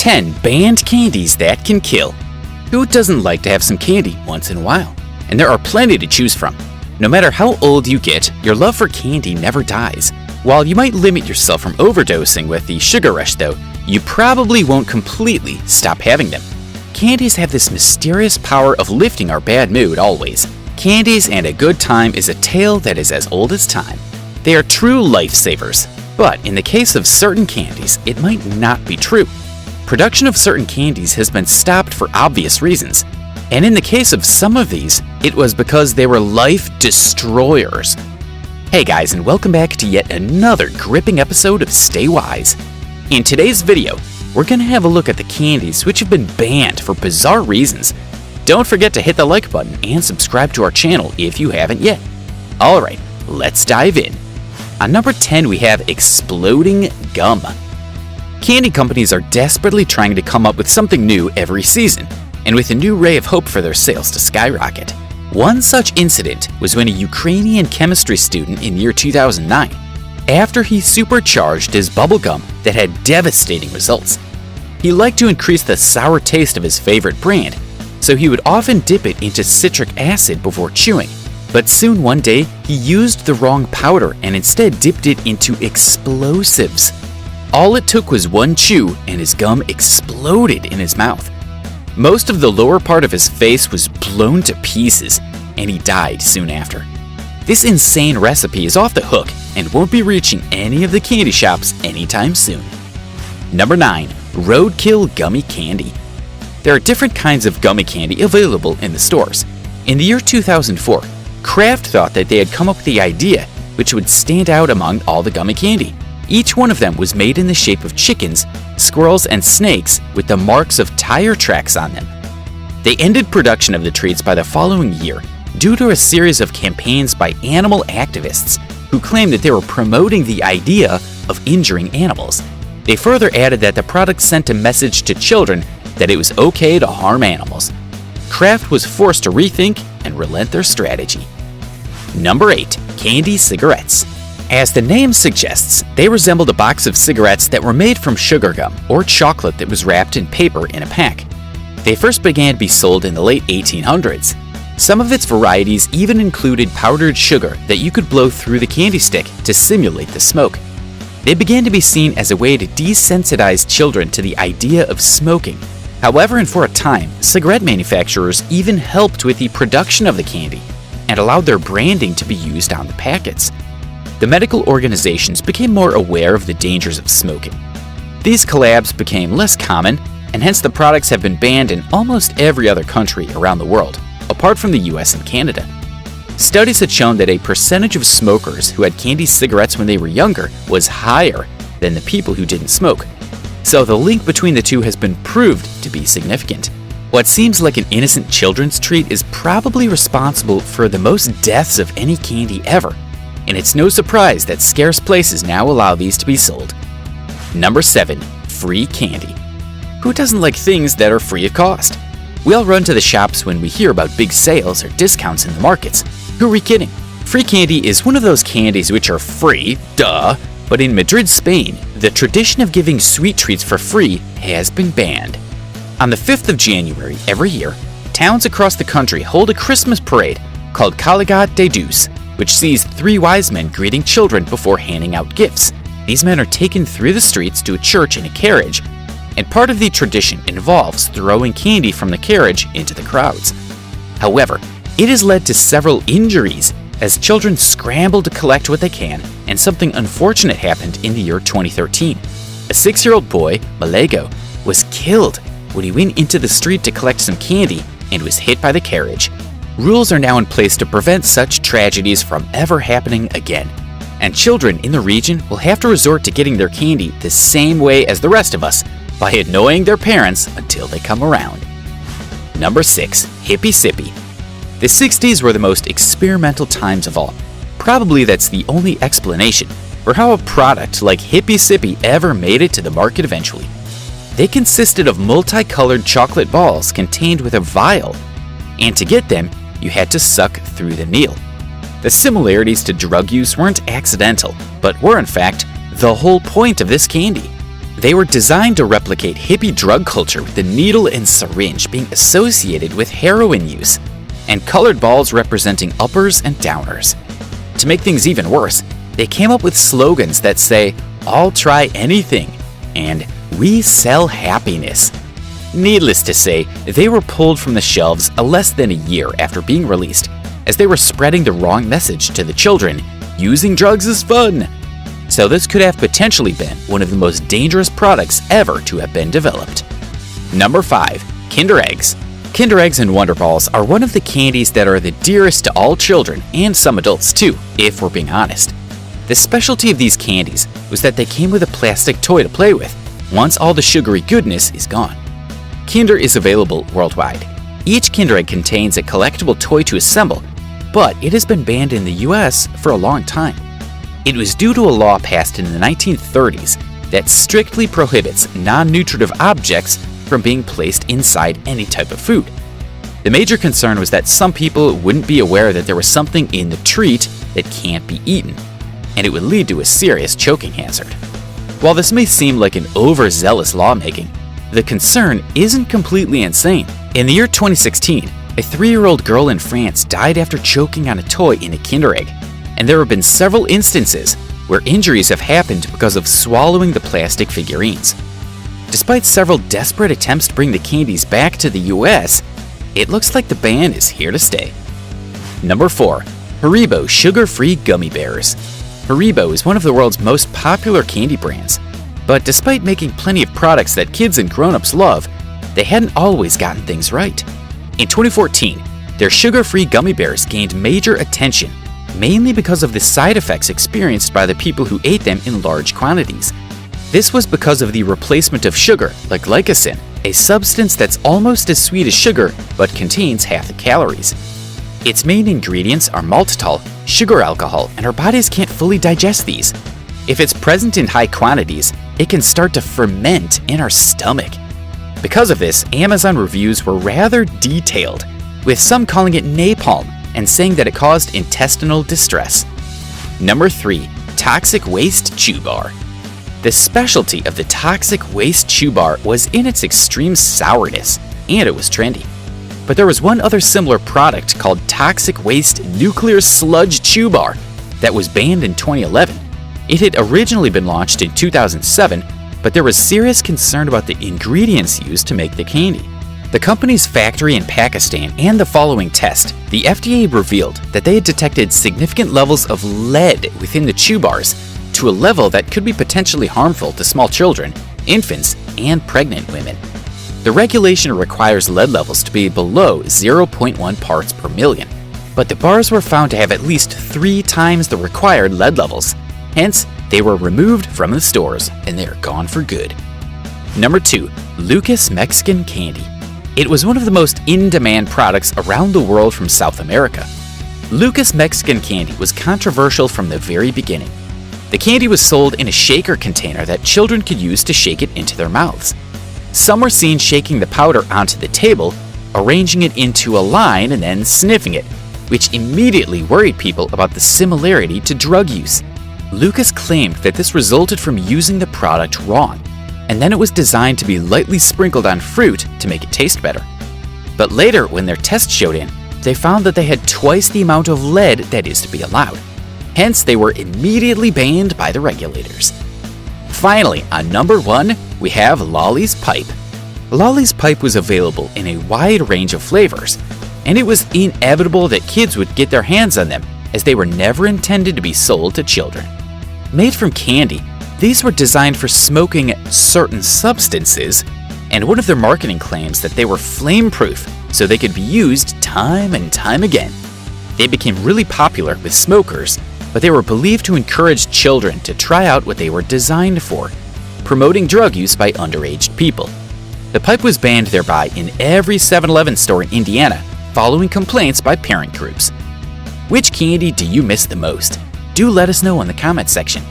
10 banned candies that can kill. Who doesn't like to have some candy once in a while? And there are plenty to choose from. No matter how old you get, your love for candy never dies. While you might limit yourself from overdosing with the sugar rush though, you probably won't completely stop having them. Candies have this mysterious power of lifting our bad mood always. Candies and a good time is a tale that is as old as time. They are true lifesavers, but in the case of certain candies, it might not be true. Production of certain candies has been stopped for obvious reasons, and in the case of some of these, it was because they were life destroyers. Hey guys, and welcome back to yet another gripping episode of Stay Wise. In today's video, we're gonna have a look at the candies which have been banned for bizarre reasons. Don't forget to hit the like button and subscribe to our channel if you haven't yet. Alright, let's dive in. On number 10 we have exploding gum. Candy companies are desperately trying to come up with something new every season, and with a new ray of hope for their sales to skyrocket. One such incident was when a Ukrainian chemistry student in the year 2009, after he supercharged his bubblegum that had devastating results. He liked to increase the sour taste of his favorite brand, so he would often dip it into citric acid before chewing. But soon one day, he used the wrong powder and instead dipped it into explosives. All it took was one chew and his gum exploded in his mouth. Most of the lower part of his face was blown to pieces, and he died soon after. This insane recipe is off the hook and won't be reaching any of the candy shops anytime soon. Number 9. Roadkill Gummy Candy. There are different kinds of gummy candy available in the stores. In the year 2004, Kraft thought that they had come up with the idea which would stand out among all the gummy candy. Each one of them was made in the shape of chickens, squirrels, and snakes with the marks of tire tracks on them. They ended production of the treats by the following year due to a series of campaigns by animal activists who claimed that they were promoting the idea of injuring animals. They further added that the product sent a message to children that it was okay to harm animals. Kraft was forced to rethink and relent their strategy. Number 8. Candy cigarettes. As the name suggests, they resembled a box of cigarettes that were made from sugar gum or chocolate that was wrapped in paper in a pack. They first began to be sold in the late 1800s. Some of its varieties even included powdered sugar that you could blow through the candy stick to simulate the smoke. They began to be seen as a way to desensitize children to the idea of smoking. However, and for a time, cigarette manufacturers even helped with the production of the candy and allowed their branding to be used on the packets. The medical organizations became more aware of the dangers of smoking. These collabs became less common, and hence the products have been banned in almost every other country around the world, apart from the US and Canada. Studies had shown that a percentage of smokers who had candy cigarettes when they were younger was higher than the people who didn't smoke. So the link between the two has been proved to be significant. What seems like an innocent children's treat is probably responsible for the most deaths of any candy ever. And it's no surprise that scarce places now allow these to be sold. Number 7. Free candy. Who doesn't like things that are free of cost? We all run to the shops when we hear about big sales or discounts in the markets. Who are we kidding? Free candy is one of those candies which are free, duh, but in Madrid, Spain, the tradition of giving sweet treats for free has been banned. On the 5th of January every year, towns across the country hold a Christmas parade called Caligad de Deus, which sees 3 wise men greeting children before handing out gifts. These men are taken through the streets to a church in a carriage, and part of the tradition involves throwing candy from the carriage into the crowds. However, it has led to several injuries as children scramble to collect what they can, and something unfortunate happened in the year 2013. A 6-year-old boy, Malego, was killed when he went into the street to collect some candy and was hit by the carriage. Rules are now in place to prevent such tragedies from ever happening again, and children in the region will have to resort to getting their candy the same way as the rest of us, by annoying their parents until they come around. Number 6. Hippie Sippy. The 60s were the most experimental times of all. Probably that's the only explanation for how a product like Hippie Sippy ever made it to the market eventually. They consisted of multicolored chocolate balls contained with a vial, and to get them, you had to suck through the needle. The similarities to drug use weren't accidental, but were in fact the whole point of this candy. They were designed to replicate hippie drug culture, with the needle and syringe being associated with heroin use, and colored balls representing uppers and downers. To make things even worse, they came up with slogans that say, "I'll try anything," and "We sell happiness." Needless to say, they were pulled from the shelves less than a year after being released, as they were spreading the wrong message to the children: using drugs is fun. So this could have potentially been one of the most dangerous products ever to have been developed. Number 5. Kinder Eggs. Kinder Eggs and Wonder Balls are one of the candies that are the dearest to all children, and some adults too, if we're being honest. The specialty of these candies was that they came with a plastic toy to play with, once all the sugary goodness is gone. Kinder is available worldwide. Each Kinder Egg contains a collectible toy to assemble, but it has been banned in the US for a long time. It was due to a law passed in the 1930s that strictly prohibits non-nutritive objects from being placed inside any type of food. The major concern was that some people wouldn't be aware that there was something in the treat that can't be eaten, and it would lead to a serious choking hazard. While this may seem like an overzealous lawmaking, the concern isn't completely insane. In the year 2016, a 3-year-old girl in France died after choking on a toy in a Kinder Egg, and there have been several instances where injuries have happened because of swallowing the plastic figurines. Despite several desperate attempts to bring the candies back to the US, it looks like the ban is here to stay. Number 4. Haribo Sugar-Free Gummy Bears. Haribo is one of the world's most popular candy brands, but despite making plenty of products that kids and grown-ups love, they hadn't always gotten things right. In 2014, their sugar-free gummy bears gained major attention, mainly because of the side effects experienced by the people who ate them in large quantities. This was because of the replacement of sugar, like glycine, a substance that's almost as sweet as sugar but contains half the calories. Its main ingredients are maltitol, sugar alcohol, and our bodies can't fully digest these. If it's present in high quantities, it can start to ferment in our stomach. Because of this, Amazon reviews were rather detailed, with some calling it napalm and saying that it caused intestinal distress. Number 3. Toxic Waste Chew Bar. The specialty of the Toxic Waste Chew Bar was in its extreme sourness, and it was trendy. But there was one other similar product called Toxic Waste Nuclear Sludge Chew Bar that was banned in 2011. It had originally been launched in 2007, but there was serious concern about the ingredients used to make the candy. The company's factory in Pakistan and the following test, the FDA revealed that they had detected significant levels of lead within the chew bars, to a level that could be potentially harmful to small children, infants, and pregnant women. The regulation requires lead levels to be below 0.1 parts per million, but the bars were found to have at least 3 times the required lead levels. Hence, they were removed from the stores, and they are gone for good. Number 2. Lucas Mexican Candy. It was one of the most in-demand products around the world from South America. Lucas Mexican Candy was controversial from the very beginning. The candy was sold in a shaker container that children could use to shake it into their mouths. Some were seen shaking the powder onto the table, arranging it into a line, and then sniffing it, which immediately worried people about the similarity to drug use. Lucas claimed that this resulted from using the product wrong, and then it was designed to be lightly sprinkled on fruit to make it taste better. But later, when their test showed in, they found that they had twice the amount of lead that is to be allowed. Hence, they were immediately banned by the regulators. Finally, on number 1, we have Lolly's Pipe. Lolly's Pipe was available in a wide range of flavors, and it was inevitable that kids would get their hands on them, as they were never intended to be sold to children. Made from candy, these were designed for smoking certain substances, and one of their marketing claims that they were flame-proof, so they could be used time and time again. They became really popular with smokers, but they were believed to encourage children to try out what they were designed for, promoting drug use by underage people. The pipe was banned thereby in every 7-Eleven store in Indiana, following complaints by parent groups. Which candy do you miss the most? Do let us know in the comment section.